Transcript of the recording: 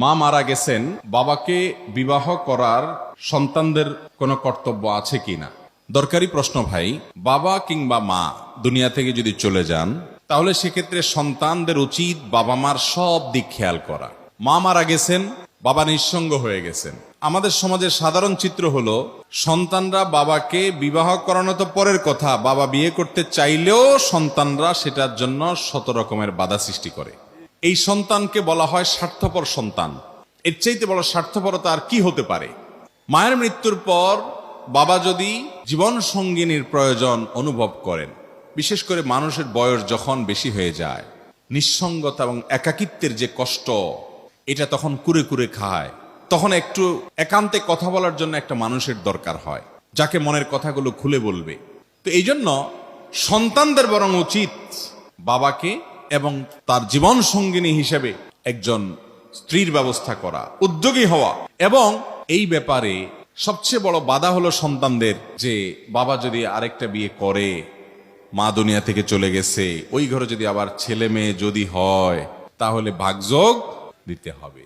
মা মারা গেছেন, বাবাকে বিবাহ করার সন্তানদের কোনো কর্তব্য আছে কিনা? দরকারি প্রশ্ন ভাই। বাবা কিংবা মা দুনিয়া থেকে যদি চলে যান, তাহলে সেক্ষেত্রে সন্তানদের উচিত বাবা মার সব দিক খেয়াল করা। মা মারা গেছেন, বাবা নিঃসঙ্গ হয়ে গেছেন। আমাদের সমাজের সাধারণ চিত্র হলো, সন্তানরা বাবাকে বিবাহ করানো তো পরের কথা, বাবা বিয়ে করতে চাইলেও সন্তানরা সেটার জন্য শত রকমের বাধা সৃষ্টি করে। এই সন্তানকে বলা হয় স্বার্থপর সন্তান। এর চাইতে বড় স্বার্থপরতা আর কি হতে পারে? মায়ের মৃত্যুর পর বাবা যদি জীবন সঙ্গিনীর প্রয়োজন অনুভব করেন, বিশেষ করে মানুষের বয়স যখন বেশি হয়ে যায়, নিঃসঙ্গতা এবং একাকিত্বের যে কষ্ট, এটা তখন কুরে কুরে খায়। তখন একটু একান্তে কথা বলার জন্য একটা মানুষের দরকার হয়, যাকে মনের কথাগুলো খুলে বলবে। তো এই জন্য সন্তানদের বরং উচিত বাবাকে এবং তার জীবন সঙ্গিনী হিসেবে একজন স্ত্রীর ব্যবস্থা করা, উদ্যোগী হওয়া। এবং এই ব্যাপারে সবচেয়ে বড় বাধা হলো সন্তানদের, যে বাবা যদি আরেকটা বিয়ে করে, মা দুনিয়া থেকে চলে গেছে, ওই ঘরে যদি আবার ছেলে মেয়ে যদি হয়, তাহলে ভাগযোগ দিতে হবে।